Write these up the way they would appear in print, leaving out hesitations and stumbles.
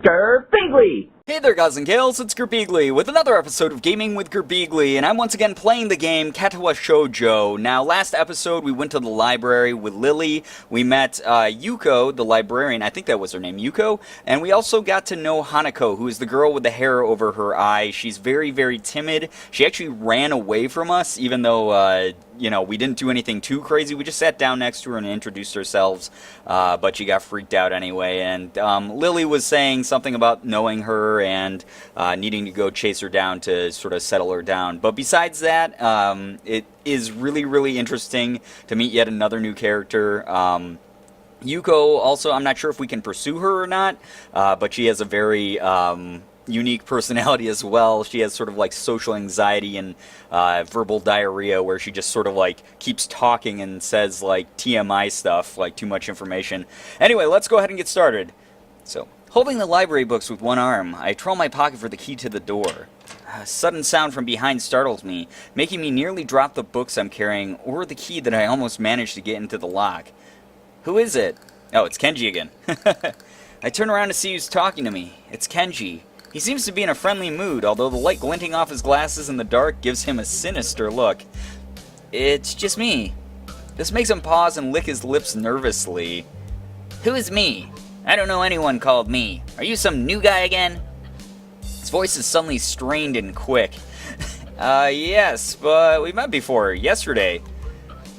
Girbeagly! Hey there guys and gals, it's Girbeagly with another episode of Gaming with Girbeagly, and I'm once again playing the game Katawa Shoujo. Now, last episode we went to the library with Lily, we met Yuko, the librarian, I think that was her name, Yuko, and we also got to know Hanako, who is the girl with the hair over her eye. She's very, very timid. She actually ran away from us, even though, we didn't do anything too crazy. We just sat down next to her and introduced ourselves, but she got freaked out anyway, and Lily was saying something about knowing her and needing to go chase her down to sort of settle her down. But besides that, it is really, really interesting to meet yet another new character. Yuko, also, I'm not sure if we can pursue her or not, but she has a very unique personality as well. She has sort of like social anxiety and verbal diarrhea, where she just sort of like keeps talking and says like TMI stuff, like too much information. Anyway, let's go ahead and get started. So, holding the library books with one arm, I trawl my pocket for the key to the door. A sudden sound from behind startles me, making me nearly drop the books I'm carrying or the key that I almost managed to get into the lock. Who is it? Oh, it's Kenji again. I turn around to see who's talking to me. It's Kenji. He seems to be in a friendly mood, although the light glinting off his glasses in the dark gives him a sinister look. It's just me. This makes him pause and lick his lips nervously. Who is me? I don't know anyone called me. Are you some new guy again? His voice is suddenly strained and quick. Yes, but we met before, yesterday.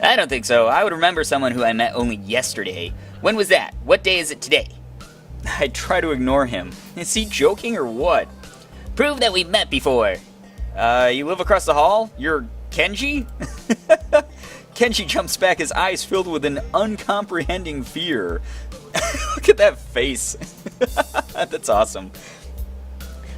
I don't think so. I would remember someone who I met only yesterday. When was that? What day is it today? I try to ignore him. Is he joking or what? Prove that we met before. You live across the hall? You're Kenji? Kenji jumps back, his eyes filled with an uncomprehending fear. Look at that face. That's awesome.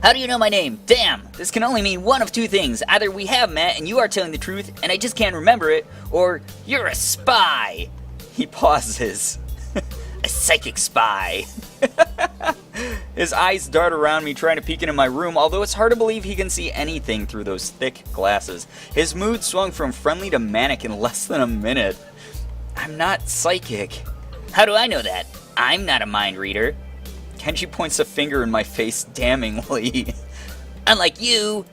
How do you know my name? Damn, this can only mean one of two things. Either we have met and you are telling the truth and I just can't remember it, or you're a spy. He pauses. A psychic spy. His eyes dart around me, trying to peek into my room, although it's hard to believe he can see anything through those thick glasses. His mood swung from friendly to manic in less than a minute. I'm not psychic. How do I know that? I'm not a mind reader. Kenji points a finger in my face damningly. Unlike you.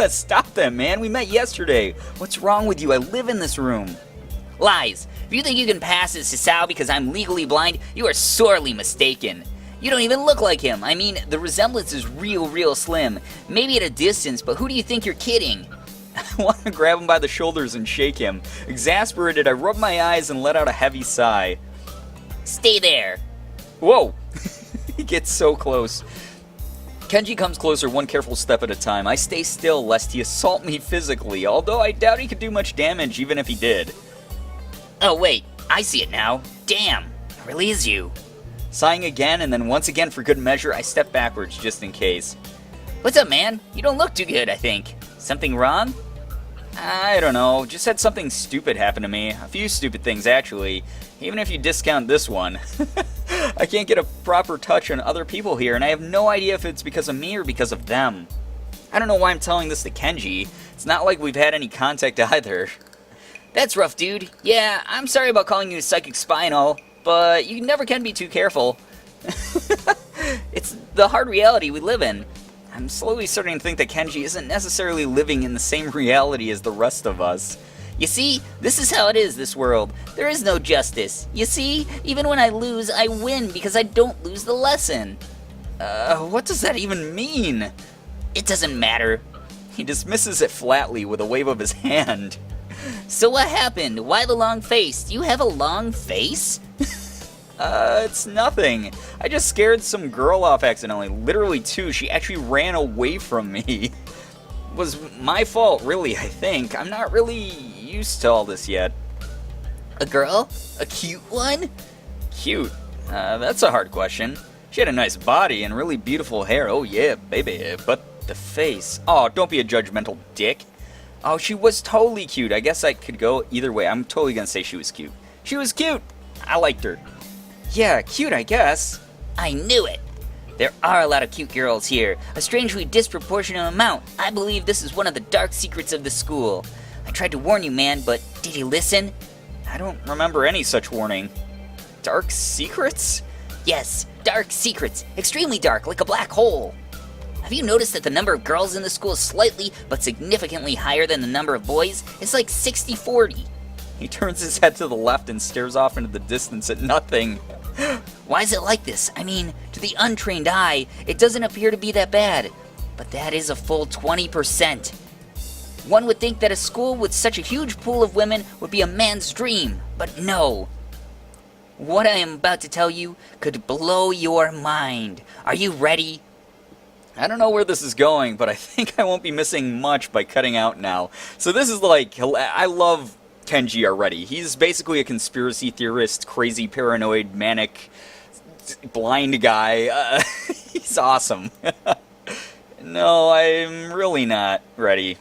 Stop that, man. We met yesterday. What's wrong with you? I live in this room. Lies. If you think you can pass as Hisao because I'm legally blind, you are sorely mistaken. You don't even look like him. I mean, the resemblance is real slim. Maybe at a distance, but who do you think you're kidding? I want to grab him by the shoulders and shake him. Exasperated, I rub my eyes and let out a heavy sigh. Stay there. Whoa. He gets so close. Kenji comes closer, one careful step at a time. I stay still lest he assault me physically, although I doubt he could do much damage even if he did. Oh wait, I see it now. Damn, it really is you. Sighing again, and then once again for good measure, I step backwards just in case. What's up, man? You don't look too good, I think. Something wrong? I don't know, just had something stupid happen to me. A few stupid things, actually. Even if you discount this one. I can't get a proper touch on other people here, and I have no idea if it's because of me or because of them. I don't know why I'm telling this to Kenji. It's not like we've had any contact either. That's rough, dude. Yeah, I'm sorry about calling you a psychic spy and all, but you never can be too careful. It's the hard reality we live in. I'm slowly starting to think that Kenji isn't necessarily living in the same reality as the rest of us. You see, this is how it is, this world. There is no justice. You see, even when I lose, I win because I don't lose the lesson. What does that even mean? It doesn't matter. He dismisses it flatly with a wave of his hand. So what happened? Why the long face? Do you have a long face? It's nothing. I just scared some girl off accidentally. Literally two. She actually ran away from me. It was my fault, really, I think. I'm not really used to all this yet. A girl? A cute one? Cute? That's a hard question. She had a nice body and really beautiful hair. Oh yeah, baby. But the face. Oh, don't be a judgmental dick. Oh, she was totally cute. I guess I could go either way. I'm totally gonna say she was cute. She was cute. I liked her. Yeah, cute, I guess. I knew it. There are a lot of cute girls here. A strangely disproportionate amount. I believe this is one of the dark secrets of the school. I tried to warn you, man, but did you listen? I don't remember any such warning. Dark secrets? Yes, dark secrets, extremely dark, like a black hole. Have you noticed that the number of girls in the school is slightly but significantly higher than the number of boys? It's like 60-40. He turns his head to the left and stares off into the distance at nothing. Why is it like this? I mean, to the untrained eye, it doesn't appear to be that bad. But that is a full 20%. One would think that a school with such a huge pool of women would be a man's dream, but no. What I am about to tell you could blow your mind. Are you ready? I don't know where this is going, but I think I won't be missing much by cutting out now. So this is like, I love Kenji already. He's basically a conspiracy theorist, crazy, paranoid, manic, blind guy. He's awesome. No, I'm really not ready.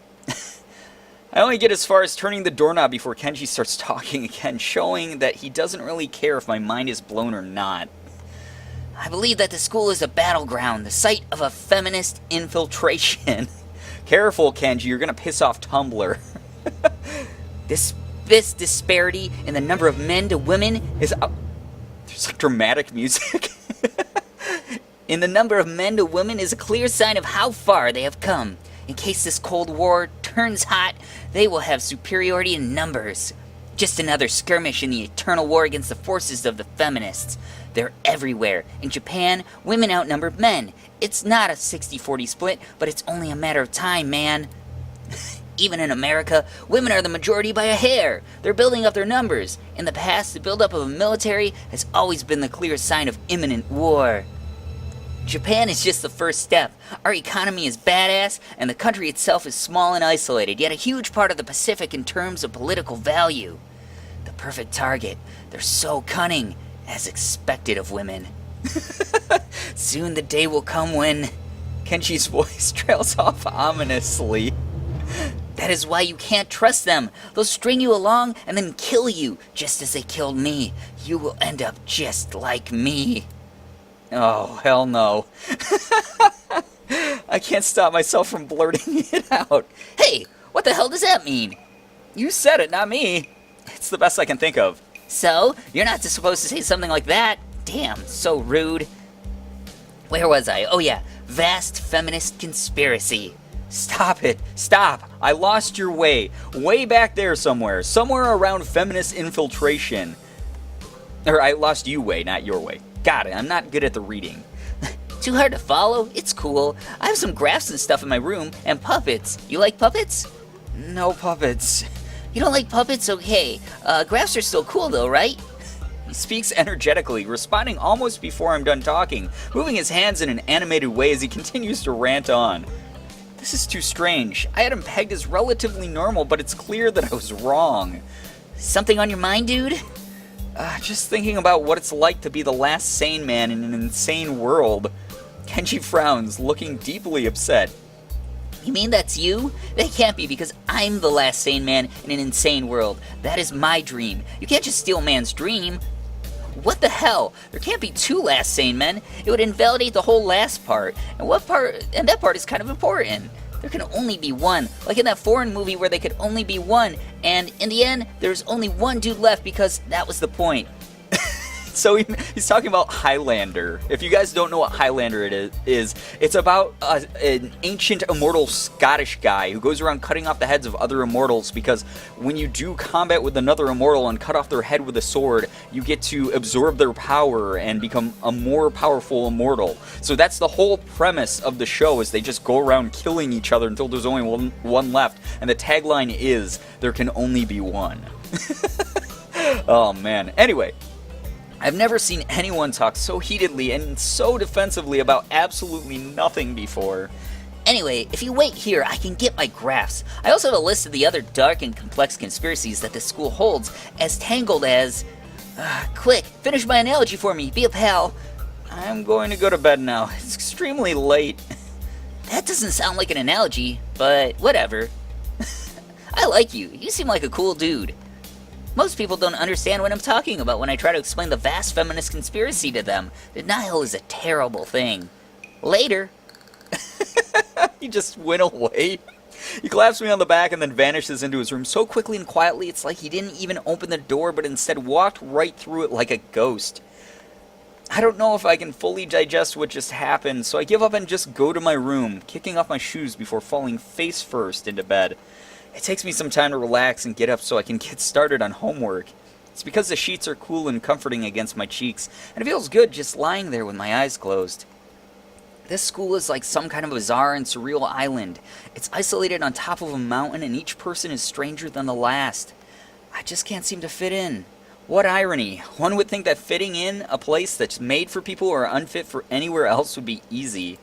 I only get as far as turning the doorknob before Kenji starts talking again, showing that he doesn't really care if my mind is blown or not. I believe that the school is a battleground, the site of a feminist infiltration. Careful, Kenji, you're gonna piss off Tumblr. This disparity in the number of men to women is... There's like dramatic music. In the number of men to women is a clear sign of how far they have come. In case this Cold War turns hot, they will have superiority in numbers. Just another skirmish in the eternal war against the forces of the feminists. They're everywhere. In Japan, women outnumber men. It's not a 60-40 split, but it's only a matter of time, man. Even in America, women are the majority by a hair. They're building up their numbers. In the past, the buildup of a military has always been the clear sign of imminent war. Japan is just the first step. Our economy is badass, and the country itself is small and isolated, yet a huge part of the Pacific in terms of political value. The perfect target. They're so cunning, as expected of women. Soon the day will come when... Kenji's voice trails off ominously. That is why you can't trust them. They'll string you along and then kill you, just as they killed me. You will end up just like me. Oh, hell no. I can't stop myself from blurting it out. Hey, what the hell does that mean? You said it, not me. It's the best I can think of. So, you're not supposed to say something like that? Damn, so rude. Where was I? Oh yeah, vast feminist conspiracy. Stop it. Stop. I lost your way. Way back there somewhere. Somewhere around feminist infiltration. Or I lost you way, not your way. Got it. I'm not good at the reading. Too hard to follow? It's cool. I have some graphs and stuff in my room, and puppets. You like puppets? No puppets. You don't like puppets? Okay. Graphs are still cool though, right? He speaks energetically, responding almost before I'm done talking, moving his hands in an animated way as he continues to rant on. This is too strange. I had him pegged as relatively normal, but it's clear that I was wrong. Something on your mind, dude? Just thinking about what it's like to be the last sane man in an insane world. Kenji frowns, looking deeply upset. You mean that's you? That can't be, because I'm the last sane man in an insane world. That is my dream. You can't just steal a man's dream. What the hell? There can't be two last sane men. It would invalidate the whole last part. And that part is kind of important. There can only be one. Like in that foreign movie where they could only be one. And in the end, there's only one dude left because that was the point. So he's talking about Highlander. If you guys don't know what Highlander it is, it's about an ancient immortal Scottish guy who goes around cutting off the heads of other immortals, because when you do combat with another immortal and cut off their head with a sword, you get to absorb their power and become a more powerful immortal. So that's the whole premise of the show, is they just go around killing each other until there's only one left. And the tagline is, there can only be one. Oh man. Anyway. I've never seen anyone talk so heatedly and so defensively about absolutely nothing before. Anyway, if you wait here, I can get my graphs. I also have a list of the other dark and complex conspiracies that the school holds, as tangled as... quick, finish my analogy for me, be a pal. I'm going to go to bed now. It's extremely late. That doesn't sound like an analogy, but whatever. I like you. You seem like a cool dude. Most people don't understand what I'm talking about when I try to explain the vast feminist conspiracy to them. Denial is a terrible thing. Later. He just went away. He claps me on the back and then vanishes into his room so quickly and quietly it's like he didn't even open the door but instead walked right through it like a ghost. I don't know if I can fully digest what just happened, so I give up and just go to my room, kicking off my shoes before falling face first into bed. It takes me some time to relax and get up so I can get started on homework. It's because the sheets are cool and comforting against my cheeks, and it feels good just lying there with my eyes closed. This school is like some kind of bizarre and surreal island. It's isolated on top of a mountain, and each person is stranger than the last. I just can't seem to fit in. What irony. One would think that fitting in a place that's made for people who are unfit for anywhere else would be easy.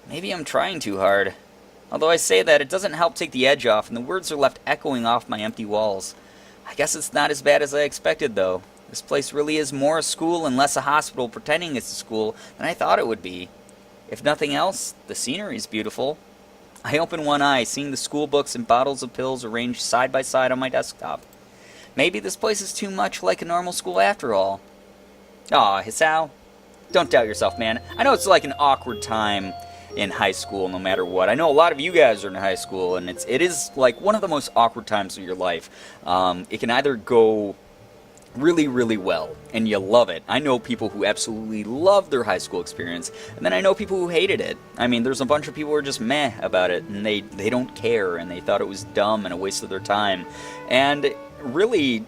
Maybe I'm trying too hard. Although I say that, it doesn't help take the edge off, and the words are left echoing off my empty walls. I guess it's not as bad as I expected, though. This place really is more a school and less a hospital pretending it's a school than I thought it would be. If nothing else, the scenery's beautiful. I open one eye, seeing the school books and bottles of pills arranged side by side on my desktop. Maybe this place is too much like a normal school after all. Aw, Hisao. Don't doubt yourself, man. I know it's like an awkward time in high school no matter what. I know a lot of you guys are in high school, and it is like one of the most awkward times of your life. It can either go really, really well, and you love it. I know people who absolutely love their high school experience, and then I know people who hated it. I mean, there's a bunch of people who are just meh about it, and they don't care, and they thought it was dumb and a waste of their time. And really,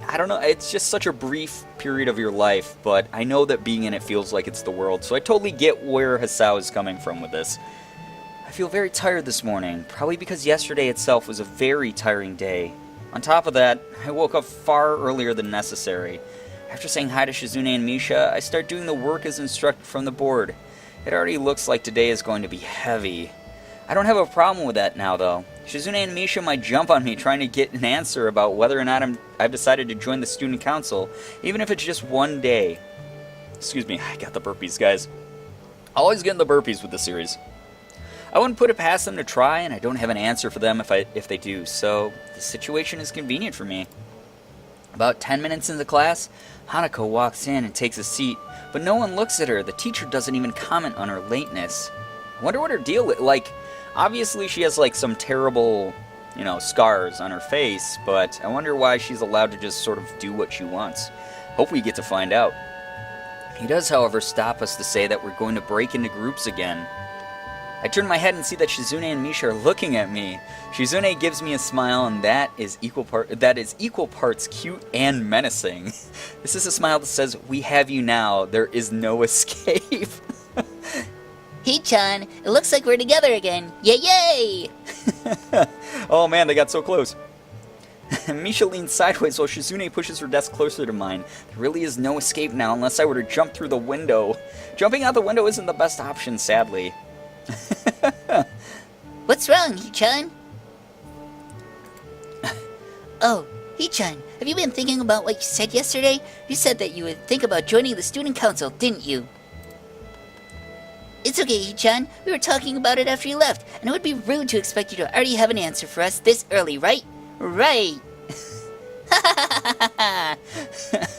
I don't know, it's just such a brief period of your life, but I know that being in it feels like it's the world, so I totally get where Hisao is coming from with this. I feel very tired this morning, probably because yesterday itself was a very tiring day. On top of that, I woke up far earlier than necessary. After saying hi to Shizune and Misha, I start doing the work as instructed from the board. It already looks like today is going to be heavy. I don't have a problem with that now, though. Shizune and Misha might jump on me trying to get an answer about whether or not I've decided to join the student council, even if it's just one day. Excuse me, I got the burpees, guys. Always getting the burpees with the series. I wouldn't put it past them to try, and I don't have an answer for them if they do, so the situation is convenient for me. About 10 minutes into class, Hanako walks in and takes a seat, but no one looks at her. The teacher doesn't even comment on her lateness. I wonder what her deal is. Like, obviously she has like some terrible, scars on her face, but I wonder why she's allowed to just sort of do what she wants. Hope we get to find out. He does, however, stop us to say that we're going to break into groups again. I turn my head and see that Shizune and Misha are looking at me. Shizune gives me a smile, and that is equal parts cute and menacing. This is a smile that says, "We have you now. There is no escape." Hey-chan, it looks like we're together again. Yay, yay! Oh man, they got so close. Misha leans sideways while Shizune pushes her desk closer to mine. There really is no escape now unless I were to jump through the window. Jumping out the window isn't the best option, sadly. What's wrong, Hee-chan? Oh, Hee-chan, have you been thinking about what you said yesterday? You said that you would think about joining the student council, didn't you? It's okay, Hee-chan. We were talking about it after you left, and it would be rude to expect you to already have an answer for us this early, right? Right!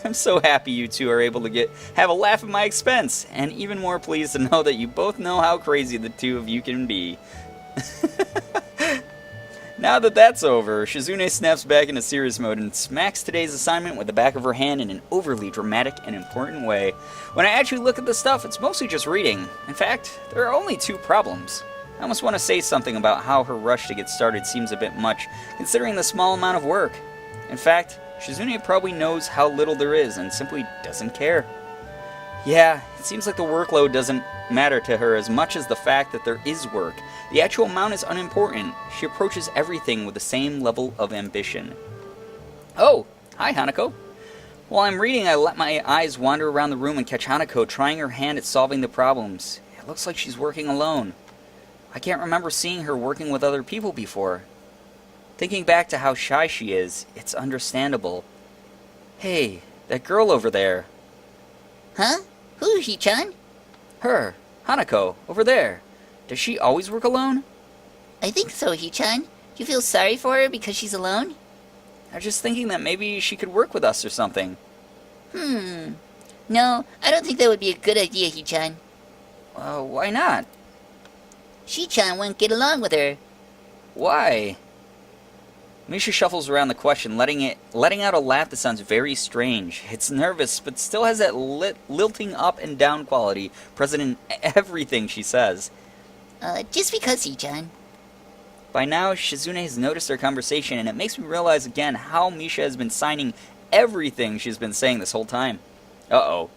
I'm so happy you two are able to have a laugh at my expense, and even more pleased to know that you both know how crazy the two of you can be. Now that that's over, Shizune snaps back into serious mode and smacks today's assignment with the back of her hand in an overly dramatic and important way. When I actually look at the stuff, it's mostly just reading. In fact, there are only 2 problems. I almost want to say something about how her rush to get started seems a bit much, considering the small amount of work. In fact, Shizune probably knows how little there is and simply doesn't care. Yeah, it seems like the workload doesn't matter to her as much as the fact that there is work. The actual amount is unimportant. She approaches everything with the same level of ambition. Oh, hi Hanako. While I'm reading, I let my eyes wander around the room and catch Hanako trying her hand at solving the problems. It looks like she's working alone. I can't remember seeing her working with other people before. Thinking back to how shy she is, it's understandable. Hey, that girl over there. Huh? Who, Hee-chan? Her, Hanako, over there. Does she always work alone? I think so, Hee-chan. You feel sorry for her because she's alone? I'm just thinking that maybe she could work with us or something. No, I don't think that would be a good idea, Hee-chan. Why not? She-chan wouldn't get along with her. Why? Misha shuffles around the question, letting out a laugh that sounds very strange. It's nervous, but still has that lilting up and down quality present in everything she says. Just because, Hichan. By now, Shizune has noticed their conversation, and it makes me realize again how Misha has been signing everything she's been saying this whole time. Uh-oh.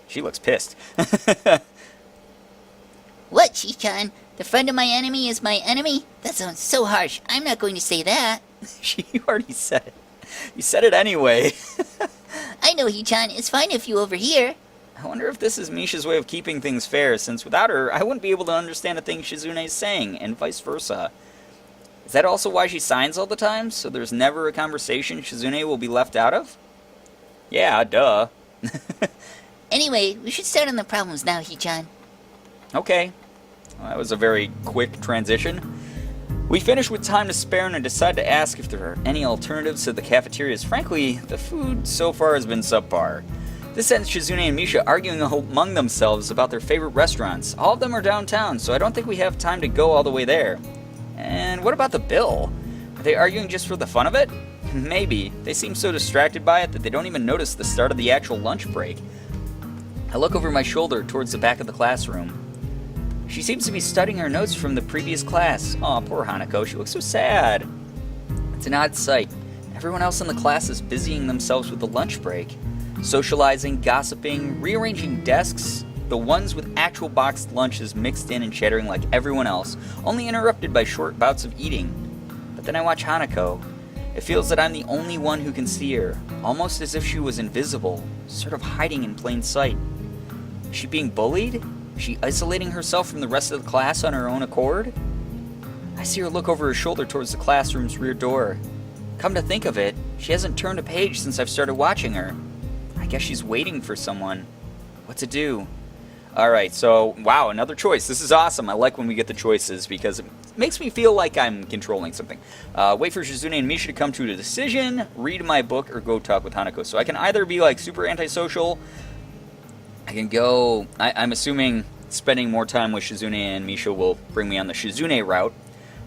She looks pissed. What, Hichan? The friend of my enemy is my enemy? That sounds so harsh. I'm not going to say that. You already said it. You said it anyway. I know, Hichan. It's fine if you overhear. I wonder if this is Misha's way of keeping things fair, since without her, I wouldn't be able to understand a thing Shizune is saying, and vice versa. Is that also why she signs all the time, so there's never a conversation Shizune will be left out of? Yeah, duh. Anyway, we should start on the problems now, Hichan. Okay. Well, that was a very quick transition. We finish with time to spare and decide to ask if there are any alternatives to the cafeterias. Frankly, the food so far has been subpar. This sends Shizune and Misha arguing among themselves about their favorite restaurants. All of them are downtown, so I don't think we have time to go all the way there. And what about the bill? Are they arguing just for the fun of it? Maybe. They seem so distracted by it that they don't even notice the start of the actual lunch break. I look over my shoulder towards the back of the classroom. She seems to be studying her notes from the previous class. Aw, poor Hanako, she looks so sad. It's an odd sight. Everyone else in the class is busying themselves with the lunch break. Socializing, gossiping, rearranging desks. The ones with actual boxed lunches mixed in and chattering like everyone else, only interrupted by short bouts of eating. But then I watch Hanako. It feels that I'm the only one who can see her, almost as if she was invisible, sort of hiding in plain sight. Is she being bullied? Is she isolating herself from the rest of the class on her own accord? I see her look over her shoulder towards the classroom's rear door. Come to think of it, she hasn't turned a page since I've started watching her. I guess she's waiting for someone. What to do? Alright, so, wow, another choice. This is awesome. I like when we get the choices because it makes me feel like I'm controlling something. Wait for Shizune and Misha to come to a decision, read my book, or go talk with Hanako. So I can either be like super antisocial, I can go, I'm assuming spending more time with Shizune and Misha will bring me on the Shizune route,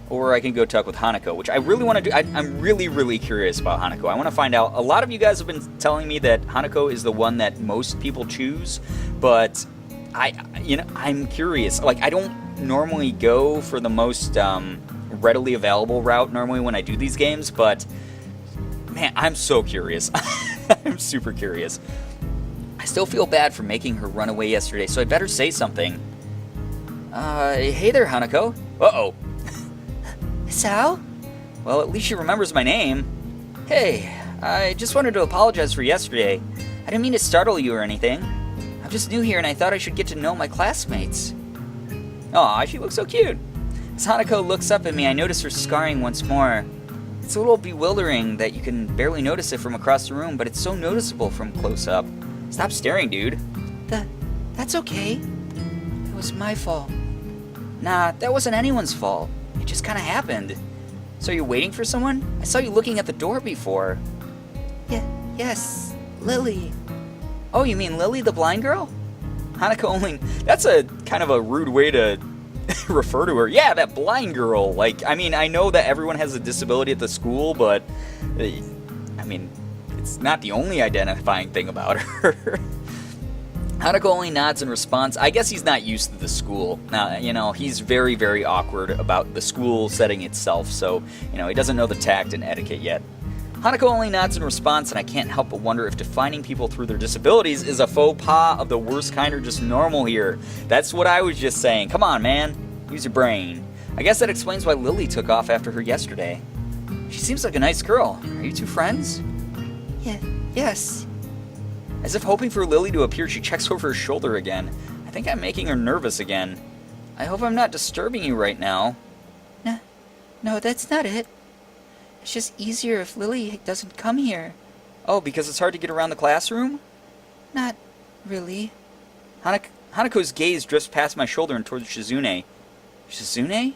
or I can go talk with Hanako, which I really want to do. I'm really, really curious about Hanako. I want to find out. A lot of you guys have been telling me that Hanako is the one that most people choose, but I'm curious. Like, I don't normally go for the most readily available route normally when I do these games, but man, I'm so curious. I'm super curious. I still feel bad for making her run away yesterday, so I better say something. Hey there, Hanako. Uh-oh. So? Well, at least she remembers my name. Hey, I just wanted to apologize for yesterday. I didn't mean to startle you or anything. I'm just new here and I thought I should get to know my classmates. Aw, she looks so cute. As Hanako looks up at me, I notice her scarring once more. It's a little bewildering that you can barely notice it from across the room, but it's so noticeable from close up. Stop staring, dude. That's okay. It was my fault. Nah, that wasn't anyone's fault. It just kinda happened. So you're waiting for someone? I saw you looking at the door before. Yes, Lily. Oh, you mean Lily, the blind girl? Hanako only... That's a kind of a rude way to refer to her. Yeah, that blind girl. Like, I mean, I know that everyone has a disability at the school, but... I mean, it's not the only identifying thing about her. Hanako only nods in response. I guess he's not used to the school. Now, you know, he's very, very awkward about the school setting itself, so, you know, he doesn't know the tact and etiquette yet. Hanako only nods in response, and I can't help but wonder if defining people through their disabilities is a faux pas of the worst kind or just normal here. That's what I was just saying. Come on, man. Use your brain. I guess that explains why Lily took off after her yesterday. She seems like a nice girl. Are you two friends? Yes. As if hoping for Lily to appear, she checks over her shoulder again. I think I'm making her nervous again. I hope I'm not disturbing you right now. No, that's not it. It's just easier if Lily doesn't come here. Oh, because it's hard to get around the classroom? Not really. Hanako's gaze drifts past my shoulder and towards Shizune. Shizune?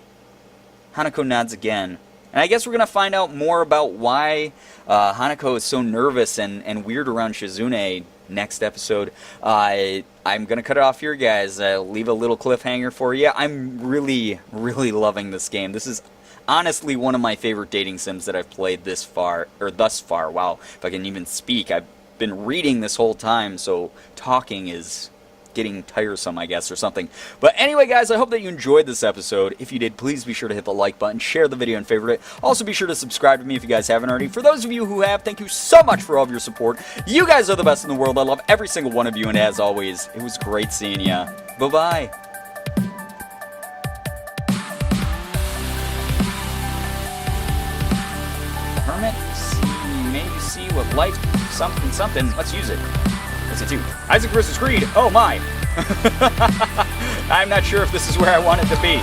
Hanako nods again. And I guess we're going to find out more about why Hanako is so nervous and weird around Shizune next episode. I'm going to cut it off here, guys. Leave a little cliffhanger for you. I'm really, really loving this game. honestly one of my favorite dating sims that I've played thus far. Wow, if I can even speak. I've been reading this whole time, so talking is getting tiresome, I guess, or something. But anyway, guys, I hope that you enjoyed this episode. If you did, please be sure to hit the like button, share the video, and favorite it. Also, be sure to subscribe to me if you guys haven't already. For those of you who have, thank you so much for all of your support. You guys are the best in the world. I love every single one of you, and as always, it was great seeing ya. Bye-bye. Hermit, maybe see what life, something. Let's use it. What's it do? Isaac versus Creed. Oh my. I'm not sure if this is where I want it to be.